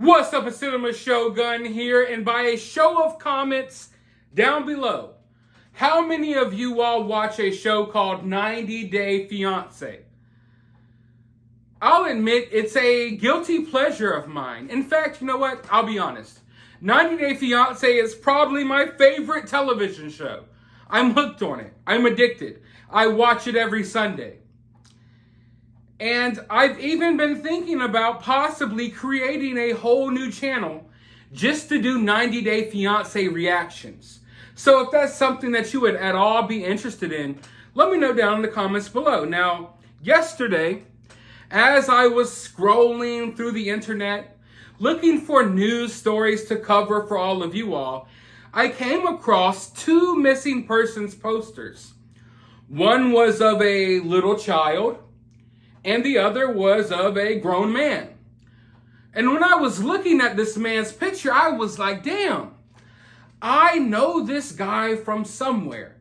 What's up, a Cinema Shogun here, and by a show of comments down below, how many of you all watch a show called 90 Day Fiancé? I'll admit it's a guilty pleasure of mine. In fact, you know what? I'll be honest. 90 Day Fiancé is probably my favorite television show. I'm hooked on it. I'm addicted. I watch it every Sunday. And I've even been thinking about possibly creating a whole new channel just to do 90 Day Fiancé reactions. So if that's something that you would at all be interested in, let me know down in the comments below. Now, yesterday, as I was scrolling through the internet, looking for news stories to cover for all of you all, I came across two missing persons posters. One was of a little child, and the other was of a grown man. And when I was looking at this man's picture, I was like, damn, I know this guy from somewhere.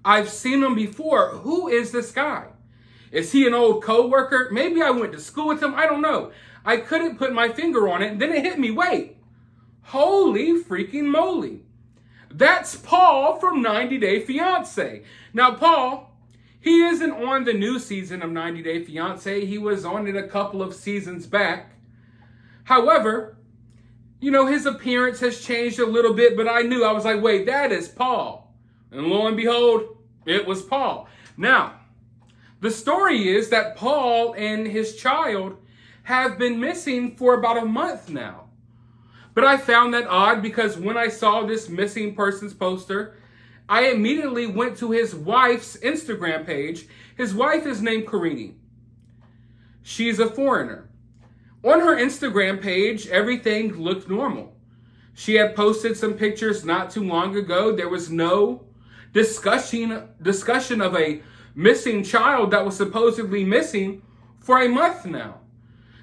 I've seen him before. Who is this guy? Is he an old coworker? Maybe I went to school with him. I don't know. I couldn't put my finger on it. And then it hit me. Wait, holy freaking moly. That's Paul from 90 Day Fiancé. Now, Paul, he isn't on the new season of 90 Day Fiancé. He was on it a couple of seasons back. However, you know, his appearance has changed a little bit, but I was like, wait, that is Paul. And lo and behold, it was Paul. Now, the story is that Paul and his child have been missing for about a month now. But I found that odd because when I saw this missing persons poster, I immediately went to his wife's Instagram page. His wife is named Karini. She's a foreigner. On her Instagram page, everything looked normal. She had posted some pictures not too long ago. There was no discussion of a missing child that was supposedly missing for a month now.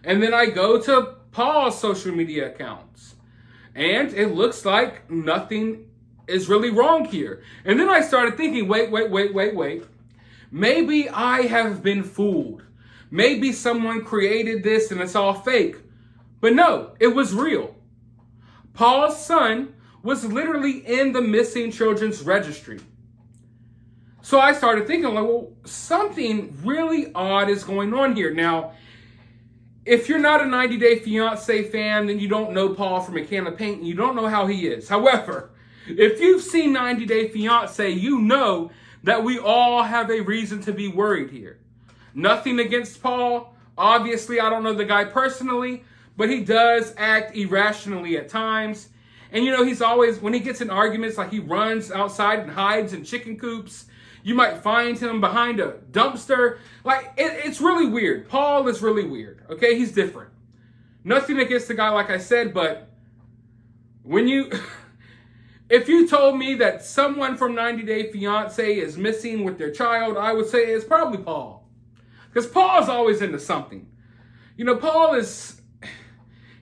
And then I go to Paul's social media accounts, and it looks like nothing is really wrong here. And then I started thinking, wait. Maybe I have been fooled. Maybe someone created this and it's all fake. But no, it was real. Paul's son was literally in the missing children's registry. So I started thinking, like, well, something really odd is going on here. Now, if you're not a 90 Day Fiancé fan, then you don't know Paul from a can of paint and you don't know how he is. However, if you've seen 90 Day Fiancé, you know that we all have a reason to be worried here. Nothing against Paul. Obviously, I don't know the guy personally, but he does act irrationally at times. And you know, he's always, when he gets in arguments, like he runs outside and hides in chicken coops. You might find him behind a dumpster. Like, it's really weird. Paul is really weird, okay? He's different. Nothing against the guy, like I said, but when you... If you told me that someone from 90 Day Fiancé is missing with their child, I would say it's probably Paul. Because Paul's always into something. You know,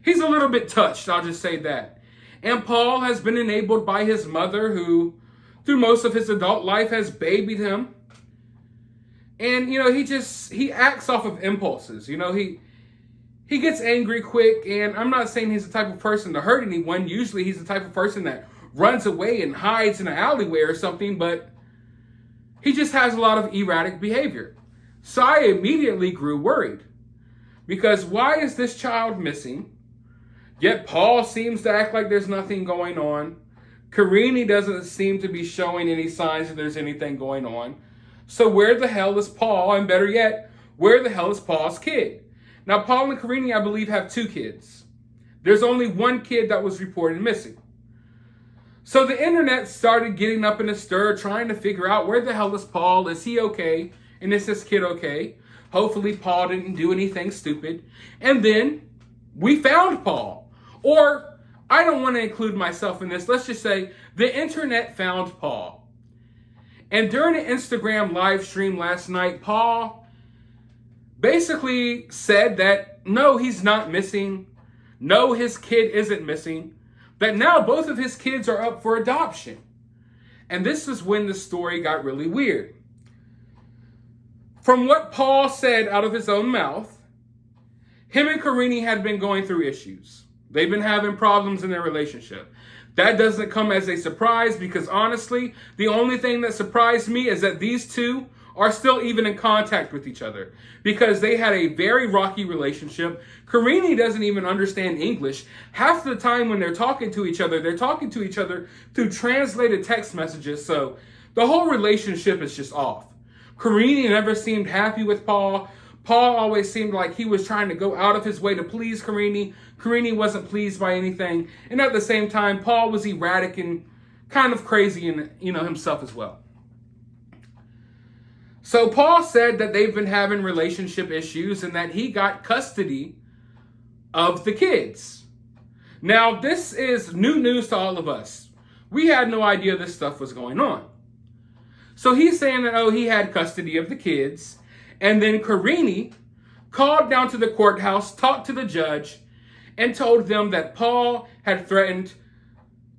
he's a little bit touched, I'll just say that. And Paul has been enabled by his mother, who, through most of his adult life, has babied him. And, you know, he acts off of impulses. You know, he gets angry quick, and I'm not saying he's the type of person to hurt anyone. Usually he's the type of person that runs away and hides in an alleyway or something, but he just has a lot of erratic behavior. So I immediately grew worried. Because why is this child missing? Yet Paul seems to act like there's nothing going on. Karini doesn't seem to be showing any signs that there's anything going on. So where the hell is Paul? And better yet, where the hell is Paul's kid? Now, Paul and Karini, I believe, have two kids. There's only one kid that was reported missing. So the internet started getting up in a stir, trying to figure out where the hell is Paul? Is he okay? And is this kid okay? Hopefully Paul didn't do anything stupid. And then we found Paul. Or, I don't want to include myself in this. Let's just say the internet found Paul. And during an Instagram live stream last night, Paul basically said that no, he's not missing. No, his kid isn't missing. That now both of his kids are up for adoption. And this is when the story got really weird. From what Paul said out of his own mouth, him and Karini had been going through issues. They've been having problems in their relationship. That doesn't come as a surprise because honestly, the only thing that surprised me is that these two are still even in contact with each other because they had a very rocky relationship. Karini doesn't even understand English. Half the time when they're talking to each other through translated text messages. So the whole relationship is just off. Karini never seemed happy with Paul. Paul always seemed like he was trying to go out of his way to please Karini. Karini wasn't pleased by anything. And at the same time, Paul was erratic and kind of crazy in, himself as well. So Paul said that they've been having relationship issues and that he got custody of the kids. Now, this is new news to all of us. We had no idea this stuff was going on. So he's saying that, he had custody of the kids. And then Karini called down to the courthouse, talked to the judge, and told them that Paul had threatened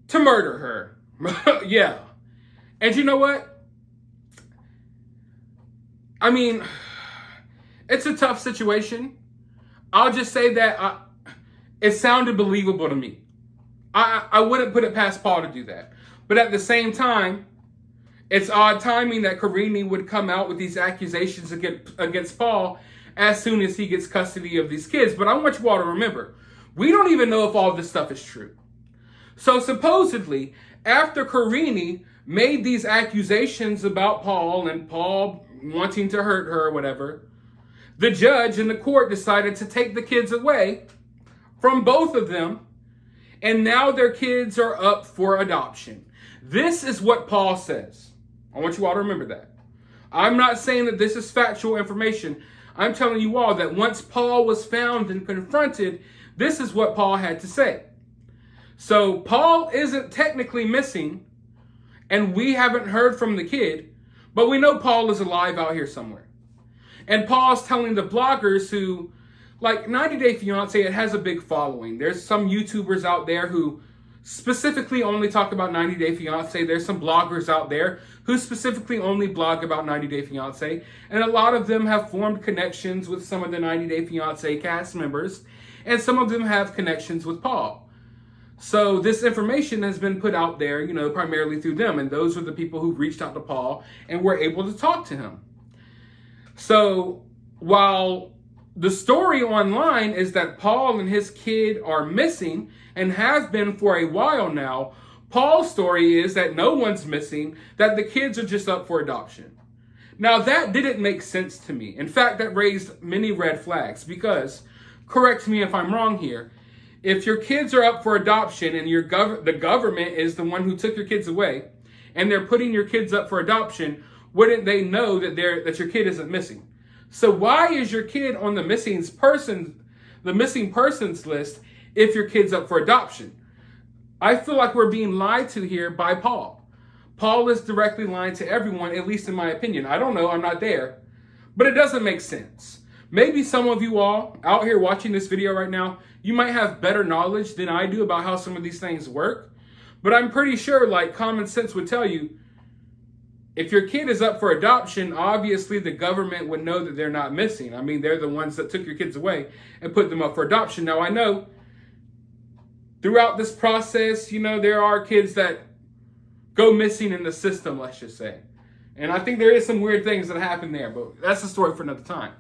to murder her. Yeah. And you know what? I mean, it's a tough situation. I'll just say that it sounded believable to me. I wouldn't put it past Paul to do that. But at the same time, it's odd timing that Karini would come out with these accusations against Paul as soon as he gets custody of these kids. But I want you all to remember, we don't even know if all of this stuff is true. So supposedly, after Karini made these accusations about Paul and Paul wanting to hurt her or whatever, the judge in the court decided to take the kids away from both of them, and now their kids are up for adoption. This is what Paul says. I want you all to remember that. I'm not saying that this is factual information. I'm telling you all that once Paul was found and confronted, this is what Paul had to say. So Paul isn't technically missing, and we haven't heard from the kid, but we know Paul is alive out here somewhere. And Paul's telling the bloggers who, like 90 Day Fiancé, it has a big following. There's some YouTubers out there who specifically only talk about 90 Day Fiancé. There's some bloggers out there who specifically only blog about 90 Day Fiancé. And a lot of them have formed connections with some of the 90 Day Fiancé cast members. And some of them have connections with Paul. So this information has been put out there, primarily through them. And those are the people who reached out to Paul and were able to talk to him. So while the story online is that Paul and his kid are missing and have been for a while now, Paul's story is that no one's missing, that the kids are just up for adoption. Now that didn't make sense to me. In fact, that raised many red flags because, correct me if I'm wrong here, if your kids are up for adoption and the government is the one who took your kids away and they're putting your kids up for adoption, wouldn't they know that your kid isn't missing? So why is your kid on the missing persons list if your kid's up for adoption? I feel like we're being lied to here by Paul. Paul is directly lying to everyone, at least in my opinion. I don't know, I'm not there, but it doesn't make sense. Maybe some of you all out here watching this video right now, you might have better knowledge than I do about how some of these things work, but I'm pretty sure common sense would tell you, if your kid is up for adoption, obviously the government would know that they're not missing. I mean, they're the ones that took your kids away and put them up for adoption. Now, I know throughout this process, there are kids that go missing in the system, let's just say. And I think there is some weird things that happen there, but that's a story for another time.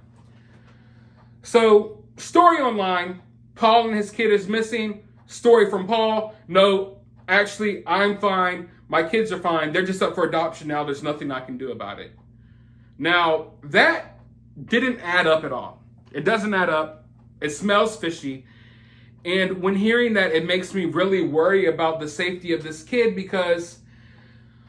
So, story online, Paul and his kid is missing. Story from Paul, no, actually, I'm fine. My kids are fine. They're just up for adoption now. There's nothing I can do about it. Now, that didn't add up at all. It doesn't add up. It smells fishy. And when hearing that, it makes me really worry about the safety of this kid because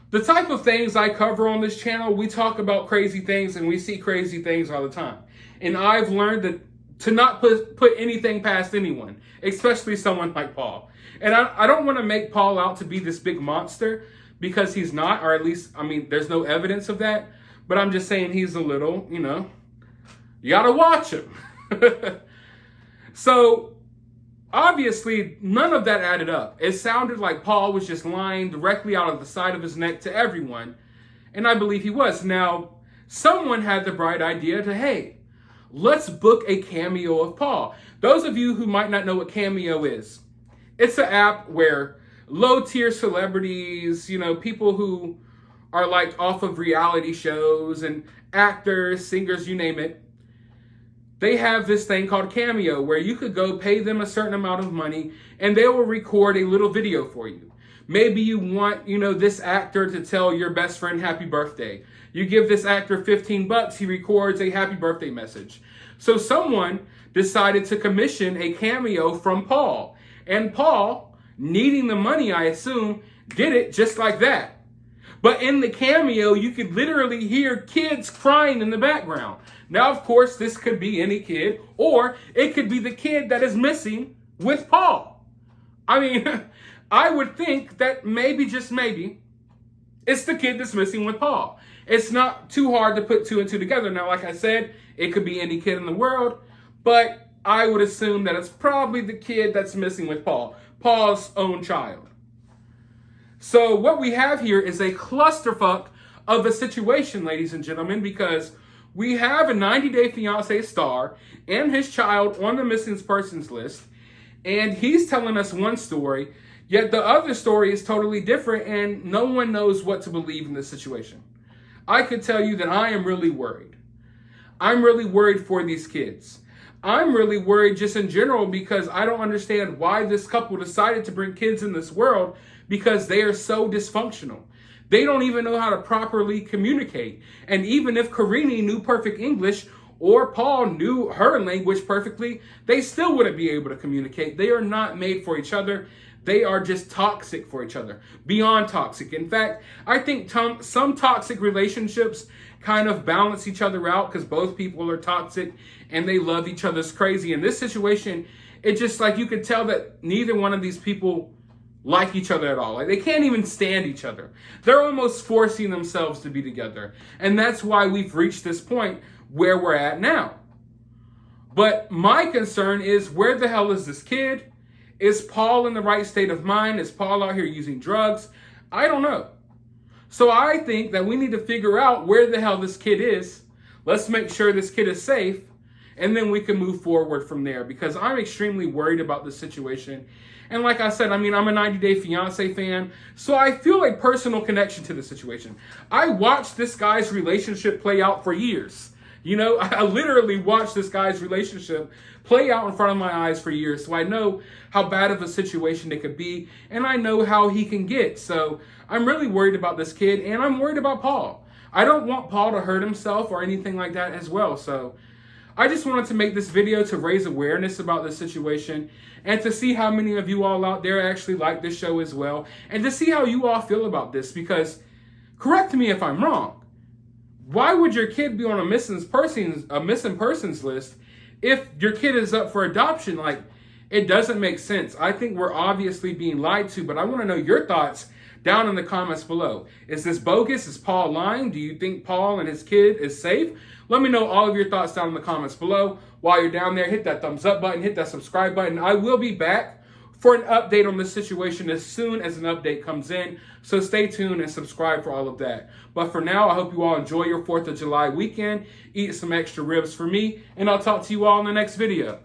the type of things I cover on this channel, we talk about crazy things and we see crazy things all the time. And I've learned that to not put anything past anyone, especially someone like Paul. And I don't want to make Paul out to be this big monster because he's not, or at least, there's no evidence of that. But I'm just saying he's a little, you gotta watch him. So, obviously, none of that added up. It sounded like Paul was just lying directly out of the side of his neck to everyone. And I believe he was. Now, someone had the bright idea to, hey, let's book a cameo of Paul. Those of you who might not know what cameo is, It's an app where low-tier celebrities, people who are like off of reality shows and actors, singers, you name it, they have this thing called Cameo where you could go pay them a certain amount of money and they will record a little video for you. Maybe you want, this actor to tell your best friend happy birthday. You give this actor $15, he records a happy birthday message. So someone decided to commission a cameo from Paul. And Paul, needing the money, I assume, did it just like that. But in the cameo, you could literally hear kids crying in the background. Now, of course, this could be any kid, or it could be the kid that is missing with Paul. I mean, I would think that maybe, just maybe, it's the kid that's missing with Paul. It's not too hard to put two and two together. Now, like I said, it could be any kid in the world, but I would assume that it's probably the kid that's missing with Paul, Paul's own child. So what we have here is a clusterfuck of a situation, ladies and gentlemen, because we have a 90-Day Fiancé star and his child on the missing persons list, and he's telling us one story, yet the other story is totally different, and no one knows what to believe in this situation. I could tell you that I am really worried. I'm really worried for these kids. I'm really worried just in general because I don't understand why this couple decided to bring kids in this world because they are so dysfunctional. They don't even know how to properly communicate. And even if Karini knew perfect English or Paul knew her language perfectly, they still wouldn't be able to communicate. They are not made for each other. They are just toxic for each other, beyond toxic. In fact, I think some toxic relationships kind of balance each other out because both people are toxic and they love each other's crazy. In this situation, it's just like you could tell that neither one of these people like each other at all. Like they can't even stand each other. They're almost forcing themselves to be together. And that's why we've reached this point where we're at now. But my concern is, where the hell is this kid? Is Paul in the right state of mind? Is Paul out here using drugs? I don't know. So I think that we need to figure out where the hell this kid is. Let's make sure this kid is safe. And then we can move forward from there, because I'm extremely worried about this situation. And like I said, I'm a 90-Day Fiancé fan, so I feel a personal connection to the situation. I watched this guy's relationship play out for years. I literally watched this guy's relationship play out in front of my eyes for years. So I know how bad of a situation it could be, and I know how he can get. So I'm really worried about this kid, and I'm worried about Paul. I don't want Paul to hurt himself or anything like that as well. So I just wanted to make this video to raise awareness about this situation and to see how many of you all out there actually like this show as well, and to see how you all feel about this, because correct me if I'm wrong. Why would your kid be on a missing persons list if your kid is up for adoption? Like, it doesn't make sense. I think we're obviously being lied to, but I want to know your thoughts down in the comments below. Is this bogus? Is Paul lying? Do you think Paul and his kid is safe? Let me know all of your thoughts down in the comments below. While you're down there, hit that thumbs up button, hit that subscribe button. I will be back for an update on this situation as soon as an update comes in. So stay tuned and subscribe for all of that. But for now, I hope you all enjoy your 4th of July weekend. Eat some extra ribs for me, and I'll talk to you all in the next video.